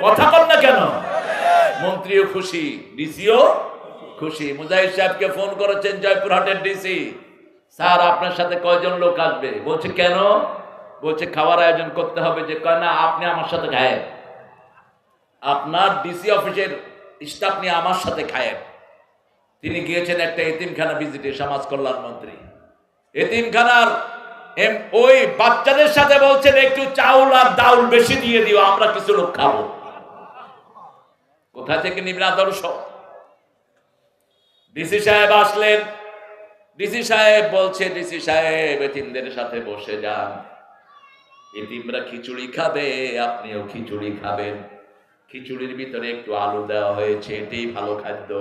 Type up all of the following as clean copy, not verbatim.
কথা বল না কেন? মন্ত্রীও খুশি, ডিসিও খুশি। মুজাহিদ সাহেবকে ফোন করেছেন জয়পুরহাটের ডিসি, স্যার আপনার সাথে কয়জন লোক আসবে? বলছে কেন? বলছে খাবার আয়োজন করতে হবে। যে কয় না, আপনি আমার সাথে খায়েন, আপনার ডিসি অফিসের স্টাফ নিয়ে আমার সাথে খায়েন। তিনি গিয়েছেন একটা এতিমখানা ভিজিটে, সমাজ কল্যাণ মন্ত্রী। এতিমখানার ওই বাচ্চাদের সাথে বলছেন একটু চাউল আর ডাউল বেশি দিয়ে দিও, আমরা কিছু লোক খাবো। কোথা থেকে নিবেন আদর্শ? ডিসি সাহেব আসলেন। ডিসি সাহেব বলছে, ডিসি সাহেব এতিমদের সাথে বসে যান, এতিমরা খিচুড়ি খাবে, আপনিও খিচুড়ি খাবেন। খিচুড়ির ভিতরে একটু আলু দেওয়া হয়েছে, এটাই ভালো খাদ্য।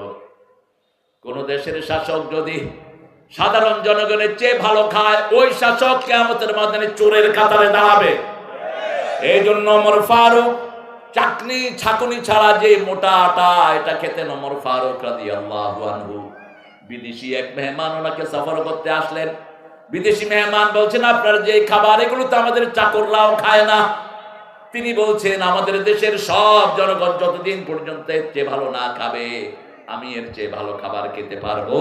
কোন দেশের শাসক যদি সাধারণ জনগণের চেয়ে ভালো খায়, ওই শাসক কিয়ামতের ময়দানে চোরের কাতারে দাঁড়াবে। এই জন্য ওমর ফারুক চাকনি ছাকুনি ছাড়া যে মোটা আটা, এটা খেতেন ওমর ফারুক রাদিয়াল্লাহু আনহু। বিদেশি এক মেহমান ওনাকে সফর করতে আসলেন। বিদেশি মেহমান বলছেন, আপনার যে খাবার এগুলো তো আমাদের চাকররাও খায় না। তিনি বলছেন, আমাদের দেশের সব জনগণ যতদিন পর্যন্ত এর চেয়ে ভালো না খাবে, আমি এর চেয়ে ভালো খাবার খেতে পারবো?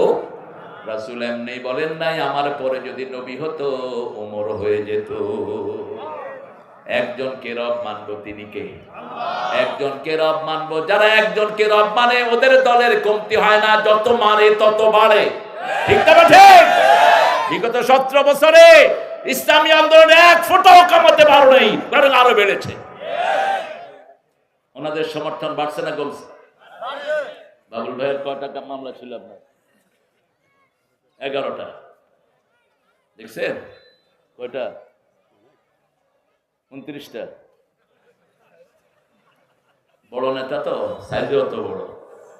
রাসূল এমনি বলেন নাই, আমার পরে যদি নবী হতো ওমর হয়ে যেত। একজনকে রব মানবো, তিনি কে? একজনকে রব মানবো। যারা একজনকে রব মানে ওদের দলের কমতি হয় না, যত মারে তত বাড়ে। ঠিক না ঠিক? বিগত 17 বছরে ইসলামী আন্দোলন এক ফোঁটাও কমাতে পারো নাই, বরং আরো বেড়েছে। ওনাদের সমর্থন বাড়ছে না কমছে? বাবুল ভাইয়ের কয় টাকা মামলা ছিল আপনার? 11টা। দেখছেন কয়টা? 29টা। বড় নেতা তো, সাইজেও তো বড়।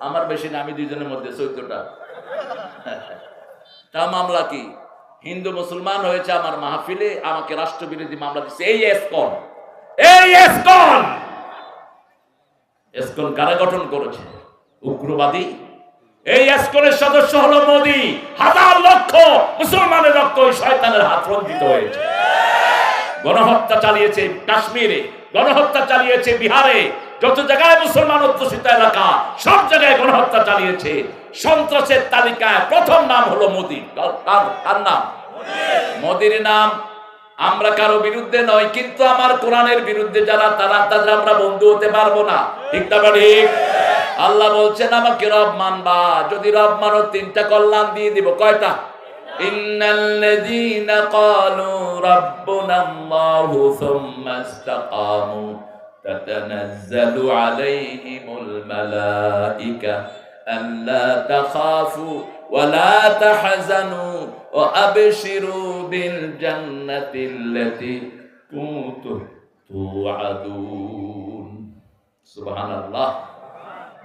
আমার বেশি না, আমি দুইজনের মধ্যে 14টা। তা মামলা কি? হিন্দু মুসলমান হয়েছে আমার মাহফিলে, আমাকে রাষ্ট্রবিরোধী মামলা দিচ্ছে। এই এসকন, এই এসকন, এসকন কারা গঠন করেছে? উগ্রবাদী। এই এসকনের সদস্য হলো মোদি। হাজার লক্ষ মুসলমানের রক্ত ওই শয়তানের হাত রঞ্জিত হয়েছে। গণহত্যা চালিয়েছে কাশ্মীরে, গণহত্যা চালিয়েছে বিহারে, যত জায়গায় মুসলমান অধ্যুষিত এলাকা সব জায়গায় গণহত্যা চালিয়েছে। সন্ত্রাসের তালিকায় প্রথম নাম হলো মোদি। কার নাম? মোদির নাম। আমরা কারো বিরুদ্ধে নয়, কিন্তু আমার কোরআনের বিরুদ্ধে যারা, তাদের আমরা বন্ধু হতে পারবো না। ঠিক না ঠিক? আল্লাহ বলছেন আমাকে রব মানবা, যদি রব মানো 3টা কল্যাণ দিয়ে দিব। কয়টা? ইন্নাল্লাযীনা ক্বালু রাব্বুনাল্লাহু সুম্মা ইসতাকামু তাতানাজ্জালু আলাইহিমুল মালায়েকা আল্লা তাখাফু ওয়া লা তাহজানু ওয়া আবশিরু বিল জান্নাতিল্লাতী কুনতুম তুআদুন। সুবহানাল্লাহ।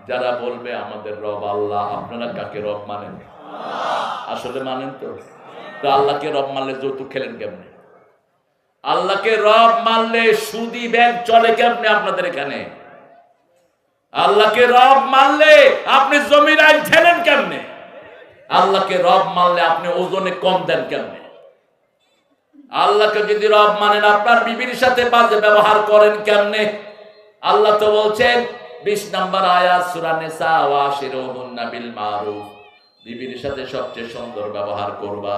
যারা বলবে আমাদের রব আল্লাহ, আপনারা কাকে রব মানেন? আসলে মানেন তো? তো আল্লাহকে রব মানলে যৌতুক খেলেন কেমনে? আল্লাহকে রব মানলে সুদি ব্যাংক চলে কেমনে আপনাদের এখানে? আল্লাহকে রব মানলে আপনি জমির আইন ঠেলেন কেমনে? আল্লাহকে রব মানলে আপনি ওজনে কম দেন কেমনে? আল্লাহকে যদি রব মানেন, আপনার বিবির সাথে বাজে ব্যবহার করেন কেমনে? আল্লাহ তো বলছেন 20 নম্বর আয়াত সূরা নিসা, ওয়াশিরুহুন্না বিল মারুফ, বিবির সাথে সবচেয়ে সুন্দর ব্যবহার করবা।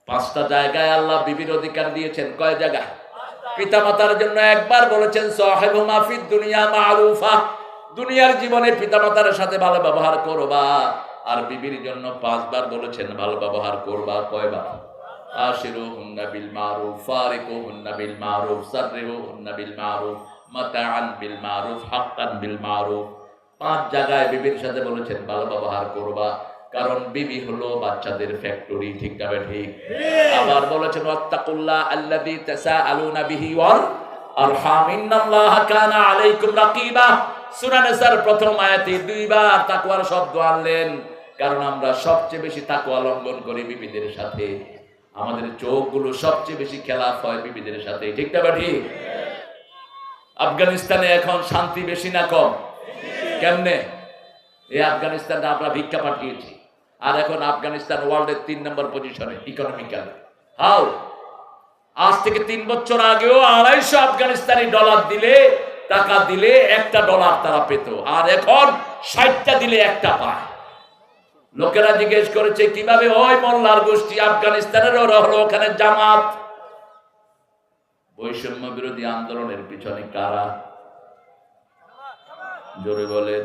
5টা জায়গায় আল্লাহ বিবির অধিকার দিয়েছেন। কয় জায়গায়? পিতামাতার জন্য একবার বলেছেন সাহিবুমা ফিদ দুনিয়া মারুফা, দুনিয়ার জীবনে পিতামাতার সাথে ভালো ব্যবহার করবা। আর বিবির জন্য 5 বার বলেছেন ভালো ব্যবহার করবা। কয়বার? আশিরুহুন্না বিল মারুফ, ফারিকুহুন্না বিল মারুফ, সাররিহুন্না বিল মারুফ, মাতাআন বিল মারুফ, হাক্কান বিল মারুফ। 5 জায়গায় বিবির সাথে বলেছেন ভালো ব্যবহার করবা, কারণ বিবি হলো বাচ্চাদের ফ্যাক্টরি। ঠিক না ঠিক? আবার বলেছেন ওয়াত্তাকুল্লাহ আল্লাযী তাসাআলুনা বিহি ওয়াল আরহাম ইন্নাল্লাহা কানা আলাইকুম রাকিবা। সূরা নিসার প্রথম আয়াতে 2 বার তাকওয়ার শব্দ আনলেন, কারণ আমরা সবচেয়ে বেশি তাকওয়া লঙ্ঘন করি বিবিদের সাথে। আমাদের চোখগুলো সবচেয়ে বেশি খেলাফ হয় বিবিদের সাথে। ঠিক না ঠিক? আফগানিস্তানে এখন শান্তি বেশি না কম? কেমনে? এই আফগানিস্তানটা আমরা ভিক্ষা পাঠিয়েছি, আর এখন আফগানিস্তান ওয়ার্ল্ডের 3 নম্বর পজিশনে ইকোনমিক্যাল। হাউ? আজ থেকে 3 বছর আগেও $250 আফগানিস্তানি ডলার দিলে টাকা দিলে $1 তারা পেত, আর এখন 60টা দিলে একটা পায়। লোকেরা জিজ্ঞেস করেছে কিভাবে? ওই মোল্লার গোষ্ঠী আফগানিস্তানের ওরা হলো ওখানে জামাত। বৈষম্য বিরোধী আন্দোলনের পিছনে কারা? জোরে বলেন।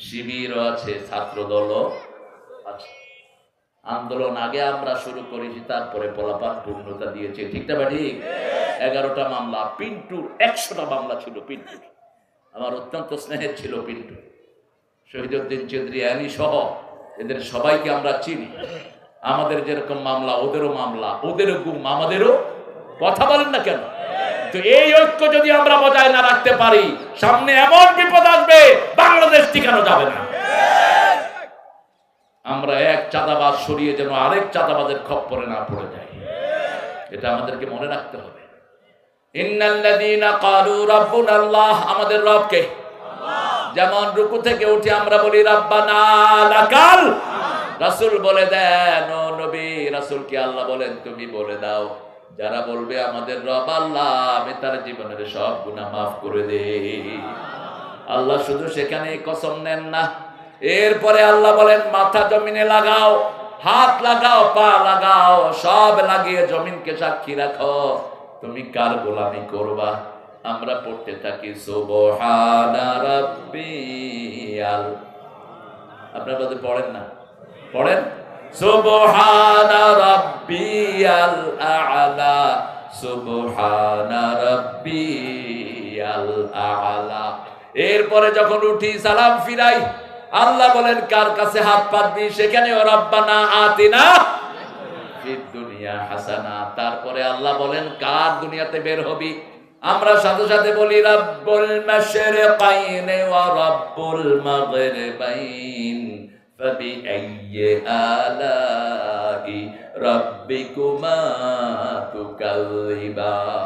শিবিরও আছে, ছাত্র দলও আছে। আন্দোলন আগে আমরা শুরু করেছি, তারপরে পোলাপান পূর্ণতা দিয়েছে, ঠিক না ঠিক? 11টা মামলা, পিন্টুর 100টা মামলা ছিল। পিন্টুর আমার অত্যন্ত স্নেহের ছিল। পিন্টু, শহীদউদ্দিন চৌধুরী আলী সহ এদের সবাইকে আমরা চিনি। আমাদের যেরকম মামলা ওদেরও মামলা, ওদেরও গুম আমাদেরও। কথা বলেন না কেন? তো এই ঐক্য যদি আমরা বজায় না রাখতে পারি, সামনে এমন বিপদ আসবে বাংলাদেশ টিকানো যাবে না। আমরা এক চাঁদাবাজ সরিয়ে যেন আরেক চাঁদাবাজের খপ্পরে না পড়ে যায়, এটা আমাদেরকে মনে রাখতে হবে। ইন্নাল্লাযীনা ক্বালু রাব্বুনাল্লাহ, আমাদের রব কে? যেমন রুকু থেকে উঠে আমরা বলি রাব্বানা লাকাল, রাসূল বলে দেন ও নবী, রাসূলকে আল্লাহ বলেন তুমি বলে দাও, যারা বলবে আমাদের রব আল্লাহ, আমি তার জীবনের সব গুনাহ মাফ করে দেই। আল্লাহ শুধু সেখানে কসম নেন না, এরপরে আল্লাহ বলেন মাথা জমিনে লাগাও, হাত লাগাও, পা লাগাও, সব লাগিয়ে জমিনকে সাক্ষী রাখো তুমি কার গোলামি করবা। আমরা পড়তে থাকি সুবহানা রাব্বিয়াল, আপনারা বলতে পড়েন না? পড়েন সুবহানা রাব্বিয়াল আ'লা, সুবহানা রাব্বিয়াল আ'লা। এরপরে যখন উঠি সালাম ফিরাই, আল্লাহ বলেন কার কাছে হাত পাতবি, সেখানে রব্বানা আতিনা ফিদ দুনিয়া হাসানা। তারপরে আল্লাহ বলেন কার দুনিয়াতে বের হবি, আমরা সাথে সাথে বলি রাব্বুল মাশরিকাইন ওয়া রাব্বুল মাগরিবাইন ফাবিআইয়ি আলাই রাব্বিকুমা তুকাল্লিবান।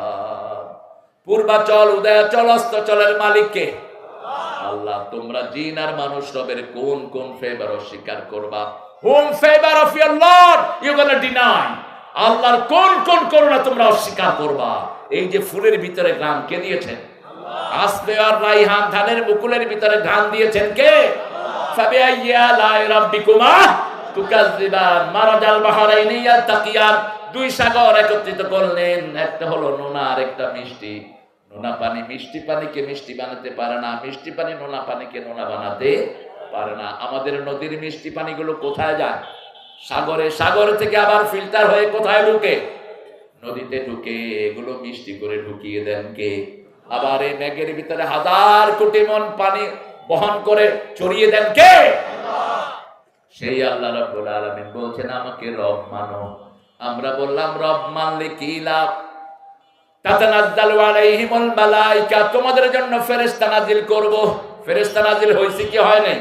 পূর্বাচল উদয়াচল অস্তচলের মালিক কে? আল্লাহ। তোমরা জিন আর মানুষ রবের কোন কোন ফেভার অস্বীকার করবা? Whom favor of your Lord you gonna deny? আল্লাহর কোন কোন করুণা তোমরা অস্বীকার করবা? এই যে ফুলের ভিতরে ঘ্রাণ কে দিয়েছেন? আসবে আর রাইহান, ধানের মুকুলের ভিতরে ঘ্রাণ দিয়েছেন কে? ফাবিআইয়ি আলাই রাব্বিকুমা তুকাযযিবান। মারাজাল বাহরাইনি ইয়ালতাকিয়ান, দুই সাগর একত্রিত করলেন, একটা হলো নোনা আর একটা মিষ্টি। নোনা পানি মিষ্টি পানিকে মিষ্টি বানাতে পারে না, মিষ্টি পানি নোনা পানিকে নোনা বানাতে পারে না। আমাদের নদীর মিষ্টি পানিগুলো কোথায় যায়? সাগরে। সাগর থেকে আবার ফিল্টার হয়ে কোথায় ঢুকে? নদীতে ঢুকে। এগুলো মিষ্টি করে ঢুকিয়ে দেন কে? আবার এই মেঘের ভিতরে 1000 কোটি মন পানি বহন করে ছড়িয়ে দেন কে? সেই আল্লাহ রাব্বুল আলামিন বলছেন আমাকে রব মানো। আমরা বললাম রব মানলে কি লাভ? তাতানাজ্জালু আলাইহিমুল মালায়েকা, তোমাদের জন্য ফেরেশতা নাজিল করব। ফেরেশতা নাজিল হয়েছে কি হয় নাই?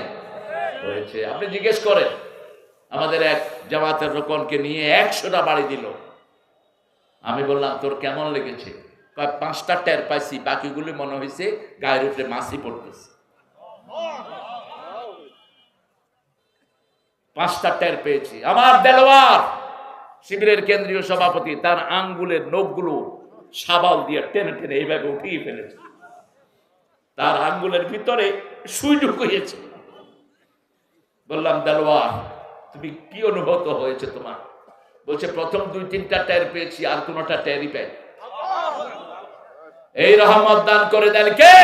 হয়েছে। আপনি জিজ্ঞেস করেন, আমাদের এক জামাতের রোকনকে নিয়ে 100টা বাড়ি দিল। আমি বললাম তোর কেমন লেগেছে? 5টা টের পাইছি, বাকিগুলি মনে হয়েছে গায়ের উপরে মাছি পড়তেছে। 5টা টের পেয়েছি। আমার দেলোয়ার শিবিরের কেন্দ্রীয় সভাপতি, তার আঙ্গুলের নখগুলো সাবাল দিয়ে টেনে টেনে এইভাবে উঠিয়ে ফেলেছে, তার আঙ্গুলের ভিতরে সুই ঢুকিয়েছে। বললাম দেলোয়ার তুমি কি অনুভূত হয়েছে তোমার? বলছে প্রথম 2-3টা টের পেয়েছি, আর কোনটা টেরই পাই। এই রহমত দান করে দেন কে?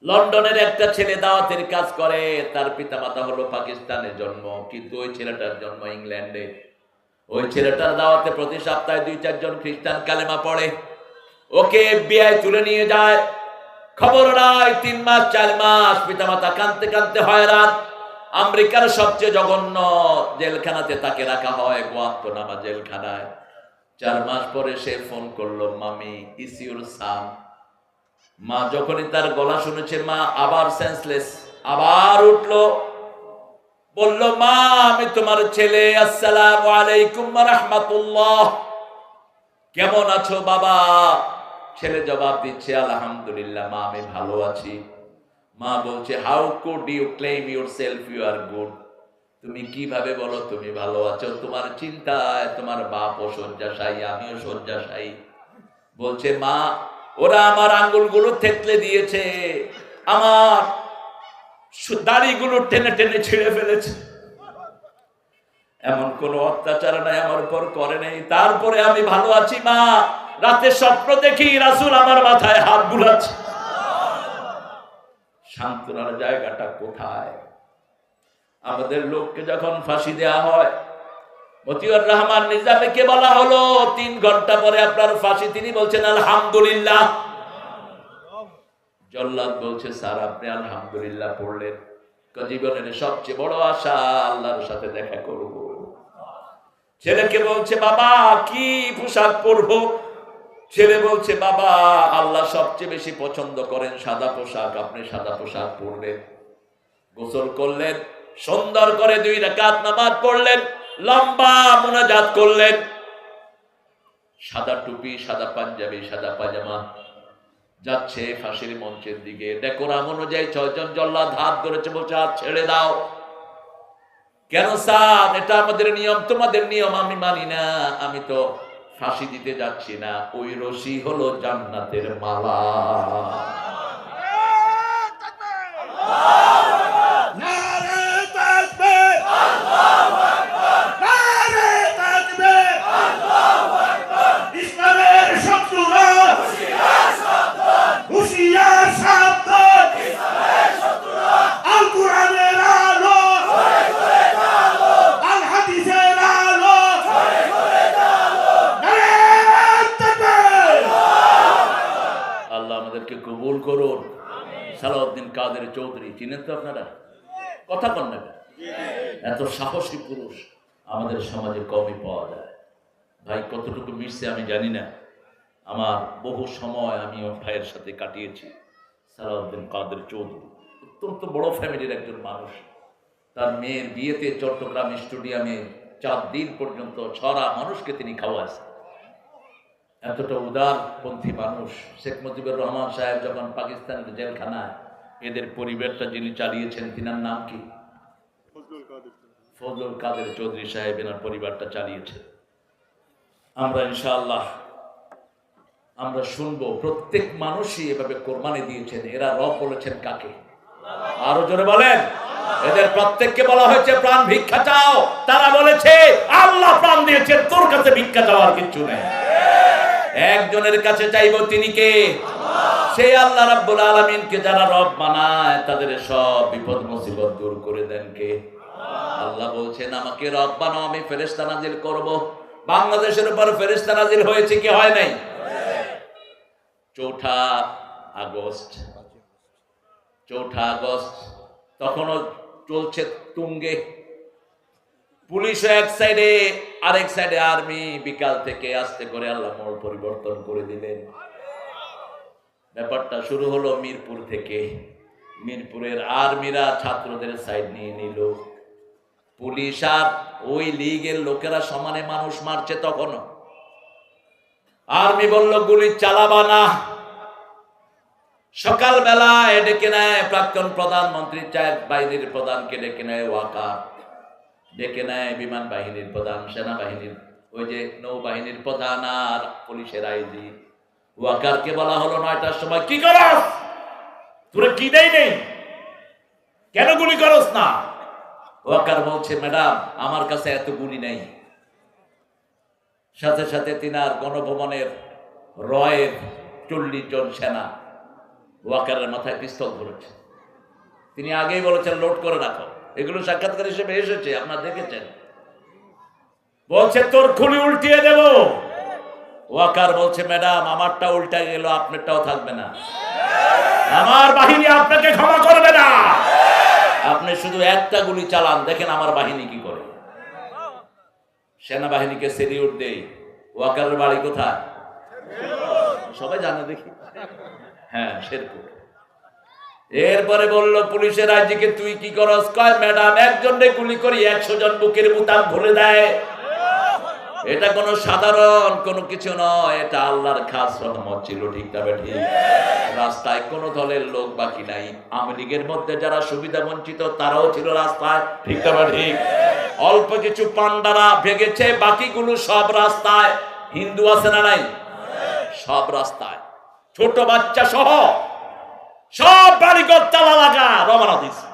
লন্ডনের একটা ছেলে দাওয়াতের কাজ করে, তার পিতামাতা হলো পাকিস্তানে জন্ম, কিন্তু ওই ছেলেটার জন্ম ইংল্যান্ডে। ওই ছেলেটার দাওয়াতে প্রতি সপ্তাহে 2-4 জন খ্রিস্টান কালেমা পড়ে। ওকে FBI তুলে নিয়ে যায়, খবর নাই 3 মাস 4 মাস, পিতামাতা কাঁদতে কাঁদতে হয়রান। আমেরিকার সবচেয়ে জঘন্য জেলখানাতে তাকে রাখা হয়, গুয়ান্তানামো জেলখানায়। 4 মাস পরে সে ফোন করলো, মামি ইজ ইউর সান। মা যখনই তার গলা শুনেছে, মা আবার সেন্সলেস, আবার উঠলো, বলল মা আমি তোমার ছেলে, আসসালামু আলাইকুম ওয়া রাহমাতুল্লাহ, কেমন আছো বাবা? ছেলে জবাব দিচ্ছে আলহামদুলিল্লাহ মা আমি ভালো আছি। মা বলছে how could you claim yourself you are good? তুমি কিভাবে বলো তুমি ভালো আছো? তোমার চিন্তায় তোমার বাপও শয্যাশায়ী, আমিও শয্যাশায়ী। বলছে মা ওরা আমার আঙ্গুলগুলো থেতলে দিয়েছে, আমার দাড়িগুলো টেনে টেনে ছিঁড়ে ফেলেছে, এমন কোন অত্যাচার নাই আমার উপর করে নেই, তারপরে আমি ভালো আছি মা। রাতে স্বপ্ন দেখি রাসূল আমার মাথায় হাত বুলাচ্ছে। সান্ত্বনার জায়গাটা কোথায়? আমাদের লোককে যখন ফাঁসি দেওয়া হয়, মতিউর রহমান নিজামীকে বলা হলো 3 ঘন্টা পরে আপনার ফাঁসি, তিনি বলছেন আলহামদুলিল্লাহ। জল্লাদ বলছে স্যার আপনি আলহামদুলিল্লাহ পড়লেন, জীবনের সবচেয়ে বড় আশা আল্লাহর সাথে দেখা করব। ছেলেকে বলছে বাবা কি পোশাক পরবো? ছেলে বলছে বাবা আল্লাহ সবচেয়ে বেশি পছন্দ করেন সাদা পোশাক, আপনি সাদা পোশাক পরলেন। গোসল করলেন, সুন্দর করে 2 রাকাত নামাজ পড়লেন, লম্বা মুনাজাত করলেন, সাদা টুপি, সাদা পাঞ্জাবি, সাদা পাজামা, যাচ্ছে ফাঁসির মঞ্চের দিকে। ডেকোরাম অনুযায়ী 6 জন জল্লাদ হাত ধরেছে, বলছে হাত ছেড়ে দাও। কেন স্যার? এটা আমাদের নিয়ম, তোমাদের নিয়ম আমি মানি না। আমি তো ফাঁসি দিতে যাচ্ছি না, ওই রশি হলো জান্নাতের মালা। কবুল করুন। সালাউদ্দিন কাদের চৌধুরী চিনেন তো আপনারা? কথা কন না, এত সাহসী পুরুষ আমাদের সমাজে কমই পাওয়া যায়। ভাই কতটুকু মিশছে আমি জানি না, আমার বহু সময় আমি ভাইয়ের সাথে কাটিয়েছি। সালাউদ্দিন কাদের চৌধুরী অত্যন্ত বড় ফ্যামিলির একজন মানুষ। তার মেয়ের বিয়েতে চট্টগ্রাম স্টেডিয়ামে 4 দিন পর্যন্ত 6 মানুষকে তিনি খাওয়াইছেন। এতটা উদারপন্থী মানুষ। শেখ মুজিবুর রহমান সাহেব যখন পাকিস্তানের জেলখানায়, এদের পরিবারটা যিনি চালিয়েছেন তিনার নাম কি? ফজলুল কাদের চৌধুরী সাহেব এনার পরিবারটা চালিয়েছে। আমরা ইনশাআল্লাহ আমরা শুনবো প্রত্যেক মানুষই এভাবে কোরবানি দিয়েছেন। এরা রব বলেছেন কাকে? আরো জোরে বলেন। এদের প্রত্যেককে বলা হয়েছে প্রাণ ভিক্ষা চাও, তারা বলেছে আল্লাহ প্রাণ দিয়েছেন, তোর কাছে ভিক্ষা চাওয়ার কিছু নেই। একজনের কাছে চাইবো, তিনি কে? সেই আল্লাহ রাব্বুল আলামিনকে যারা রব বানায় তাদের সব বিপদ মুসিবত দূর করে দেন কে? আল্লাহ বলছেন আমাকে রব বানাও, আমি ফেরেশতা নাজিল করব। বাংলাদেশের উপর ফেরেশতা নাজিল হয়েছে কি হয় নাই? 4 আগস্ট তখনও চলছে তুঙ্গে, পুলিশ এক সাইডে, আরেক সাইডে আর্মি। বিকাল থেকে আস্তে করে আল্লাহ মোড় পরিবর্তন করে দিলেন। ব্যাপারটা শুরু হলো মিরপুর থেকে। মিরপুরের আর্মিরা ছাত্রদের সাইড নিয়ে নিল। পুলিশ আর ওই লীগের লোকেরা সমানে মানুষ মারছে। তখনও আর্মি বলল গুলি চালাবা না। সকালবেলা ডেকে নেয় প্রাক্তন প্রধানমন্ত্রী, বাহিনীর প্রধানকে ডেকে নেয় ওয়াকার, ডেকে নেয় বিমান বাহিনীর প্রধান, সেনাবাহিনীর ওই যে নৌবাহিনীর প্রধান আর পুলিশের আইজি। ওয়াকারকে বলা হলো 9টার সময়, কি করস তোরে? কি দেই নেই, কেন গুলি করস না? ওয়াকার বলছে ম্যাডাম আমার কাছে এত গুলি নেই। সাথে সাথে তিনার গণভবনের রয়ের 40 জন সেনা ওয়াকারের মাথায় পিস্তল ধরেছে। তিনি আগেই বলেছেন লোড করে রাখো। এগুলো সাক্ষাৎকার হিসেবে এসেছে, আপনারা দেখেছেন। বলছে তোর খুলি উল্টিয়ে দেব। ওয়াকার বলছে ম্যাডাম আমারটা উল্টে গেল, আপনারটাও থাকবে না। আমার বাহিনী আপনাকে ক্ষমা করবে না। আপনি শুধু একটা গুলি চালান, দেখেন আমার বাহিনী কি করে। সেনাবাহিনীকে সেলিউট দেই। ওয়াকারের বাড়ি কোথায় সবাই জানে দেখি? হ্যাঁ, শেরপুর। এরপরে বলল পুলিশের আইজিকে তুই কি করস? কয় ম্যাডাম একজনে গুলি করি 100 জন বুকের মুতাম ভুলে দেয়। এটা কোনো সাধারণ কোনো কিছু নয়, এটা আল্লাহর খাস রহমত ছিল। ঠিক তবে ঠিক, রাস্তায় কোনো দলের লোক বাকি নাই। আওয়ামী লীগের মধ্যে যারা সুবিধা বঞ্চিত তারাও ছিল রাস্তায়। ঠিক তবে ঠিক, অল্প কিছু পান্ডারা ভেগেছে, বাকিগুলো সব রাস্তায়। হিন্দু আছে না নাই? সব রাস্তায় ছোট বাচ্চা সহ সব বাড়িঘর তালা লাগা রওনা দিয়েছে।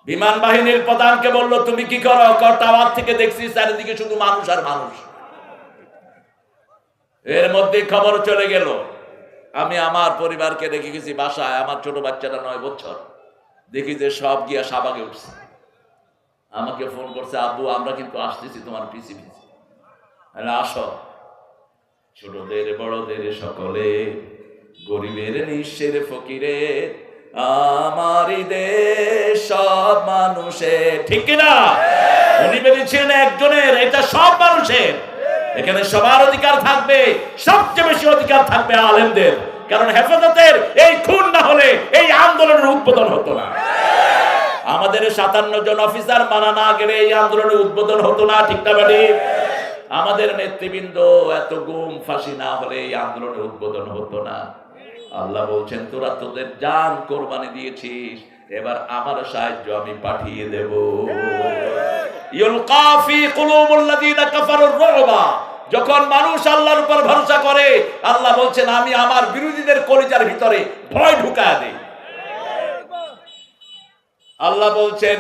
বিমান বাহিনীর প্রধানকে বলল, তুমি কি করো? টাওয়ার থেকে দেখছি চারিদিকে শুধু মানুষ আর মানুষ। এর মধ্যে খবর চলে গেল। আমি আমার পরিবারকে রেখে গেছি বাসায়, আমার ছোট বাচ্চাটা 9 বছর, দেখি যে সব গিয়া শাহবাগে উঠছে। আমাকে ফোন করছে, আব্বু আমরা কিন্তু আসতেছি তোমার পিছি পিছি। আসো। ছোটদের বড়দের সকলে, গরিবের নিঃস্বের ফকিরের, আমারই দেশ সব মানুষের। ঠিক কিনা? উনি বলেছিলেন একজনের, এটা সব মানুষের। এখানে সবার অধিকার থাকবে, সবচেয়ে বেশি অধিকার থাকবে আলেমদের। কারণ হেফাজতের এই খুন না হলে এই আন্দোলনের উদ্বোধন হতো না। আমাদের 57 জন অফিসার মানা না গেলে এই আন্দোলনের উদ্বোধন হতো না। ঠিক না বাড়ি? আমাদের নেতৃবৃন্দ এত গুম ফাঁসি না হলে এই আন্দোলনের উদ্বোধন হতো না। আল্লাহ বলছেন, তোরা তোদের জান কোরবানি দিয়েছিস, এবার আমার সাহায্য আমি পাঠিয়ে দেব। ইউলকা ফি কুলুবিল্লাযিনা কাফারুর রুবা। যখন মানুষ আল্লাহর উপর ভরসা করে, আল্লাহ বলছেন আমি আমার বিরোধীদের কলিজার ভিতরে ভয় ঢুকায় দেই। আল্লাহ বলছেন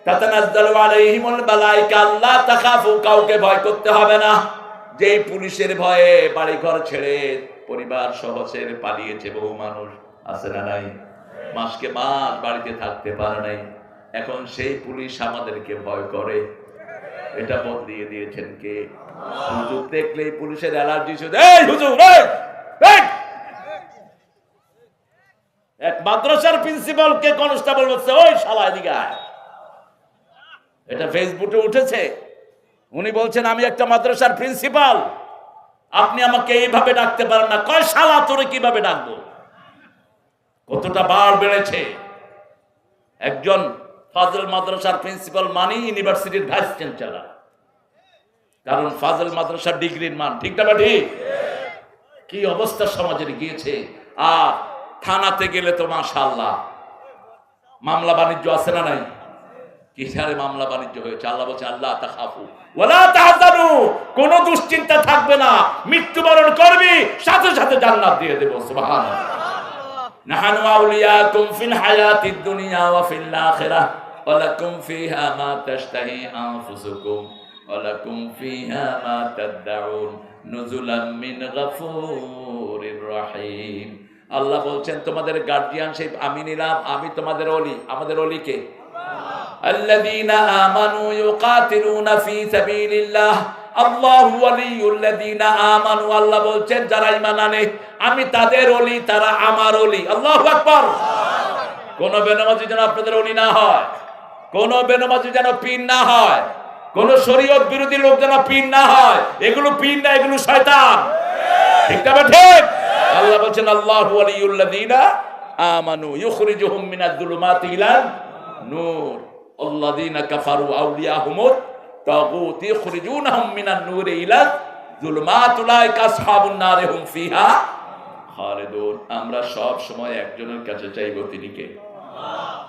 তাতানাজ্জালু আলাইহিমুল মালায়েকা আল্লা তাখাফু, কাউকে ভয় করতে হবে না। যেই পুলিশের ভয়ে বাড়িঘর ছেড়ে পরিবার সহ ছেড়ে পালিয়েছে বহু মানুষ, আছে না নাই? মাসকে মাস বাড়িতে থাকতে পারে নাই, এখন সেই পুলিশ আমাদেরকে ভয় করে। এটা বদলিয়ে দিয়েছেন কে? হুজুর দেখলেই পুলিশের অ্যালার্জি শুধু। এই হুজুর, এই এক মাদ্রাসার প্রিন্সিপালকে কনস্টেবল বলছে, ওই শালা এদিকে আয়। এটা ফেসবুকে উঠেছে। উনি বলছেন আমি একটা মাদ্রাসার প্রিন্সিপাল, আপনি আমাকে এইভাবে ডাকতে পারেন না। কয় শালা তোরে কিভাবে ডাকবো? কতটা বার বেড়েছে। একজন ফাজল মাদ্রাসার প্রিন্সিপাল মানে ইউনিভার্সিটির ভাইস চ্যান্সেলর, কারণ ফাজল মাদ্রাসার ডিগ্রির মান। ঠিক না ঠিক? কি অবস্থা সমাজের গিয়েছে। আর থানাতে গেলে তো মাশাআল্লাহ মামলা বাণিজ্য আছে না নাই? কি সারে মামলা বাণিজ্য হয়েছে। আল্লাহ বলছে আল্লাহ তাখাফু ওয়ালা তাহজানু, কোন দুশ্চিন্তা থাকবে না। মৃত্যুবরণ করবি, সাথে সাথে জান্নাত দিয়ে দেব। সুবহানাল্লাহ। নাহানু আউলিয়াকুম ফিল হায়াতিদ দুনিয়া ওয়া ফিল আখিরাহ ওয়া লাকুম ফিহা মা তাশতাহি আনফুসুকুম ওয়া লাকুম ফিহা মা তাদউন নুজুলাম মিন গফুরির রহিম। আল্লাহ বলছেন তোমাদের গার্ডিয়ান সেই আমি নিলাম, আমি তোমাদের ওলি। আমাদের ওলিকে আল্লাযীনা আমানু ইউকাতিলুনা ফি সাবিলিল্লাহ, আল্লাহু ওয়ালিয়ুল্লাযীনা আমানু। আল্লাহ বলছেন যারা ঈমান আনে আমি তাদের ওলি, তারা আমার ওলি। আল্লাহু আকবার। কোন বেনামাজি যেন আপনাদের ওলি না হয়, কোন বেনামাজি যেন পীর না হয়, কোন শরীয়ত বিরোধী লোক যেন পীর না হয়। এগুলো পীর না, এগুলো শয়তান। ঠিক না ঠিক? আল্লাহ বলছেন আল্লাহু ওয়ালিয়ুল্লাযীনা আমানু ইউখরিজুহুম মিনাজ যুলুমাতি ইলান নূর আল্লাযীনা কাফারু আউলিয়াহুমুত তাগুত ইখরিজুনহুম মিনান নূরি ইলাজ যুলুমাত উলাইকা আসহাবুন নার হুম ফিহা খালিদুন। আমরা সব সময় একজনের কাছে চাইব, তিনি কে?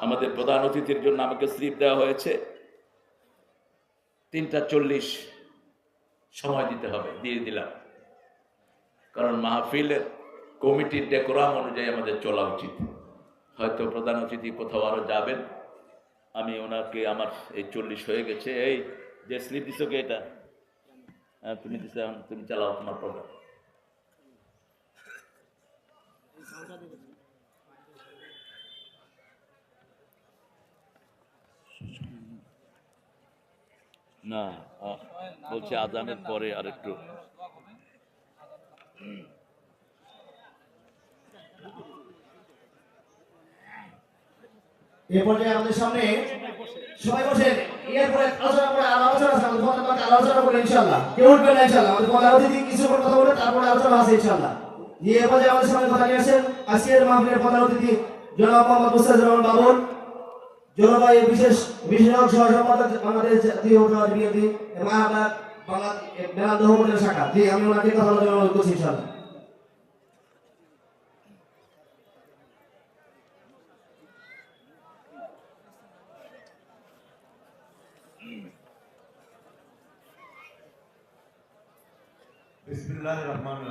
আমাদের প্রধান অতিথির জন্য আমাকে স্লিপ দেওয়া হয়েছে, 3:40 সময় দিতে হবে, দিয়ে দিলাম। কারণ মাহফিলের কমিটির ডেকোরাম অনুযায়ী আমাদের চলা উচিত। হয়তো প্রধান অতিথি কোথাও আরো যাবেন, আমি ওনাকে আমার এই 40 হয়ে গেছে। এই যে স্লিপ দিছো কে? এটা তুমি দিছো, তুমি চালাও তোমার প্রোগ্রাম। না বলছি আজানের পরে আর একটু। এই পর্যায়ে আমাদের সামনে সবাই বসেন। এরপরে আলোচনা করে আলোচনা আছে, আমাদের কথা আলোচনা করে ইনশাআল্লাহ কেউ উঠবে না ইনশাআল্লাহ। আমাদের প্রধান অতিথি কিছু কথা বলে তারপরে আলোচনা আছে ইনশাআল্লাহ। এই পর্যায়ে আমাদের সামনে কথা নিয়ে আসেন আজকের মাহফিলের প্রধান অতিথি জনাব মোহাম্মদ মুস্তাফিজুর রহমান বাবুল, জনতা বিশেষ বিশেষজ্ঞ সহ সম্পাদক বাংলাদেশ জাতীয় বিএনপি এবং বাংলা মেলান্দ হোটেল শাখা। জি, আমি ওনাকে কথা বলার জন্য অনুরোধ করছি ইনশাআল্লাহ। বিসমিল্লাহির রহমানির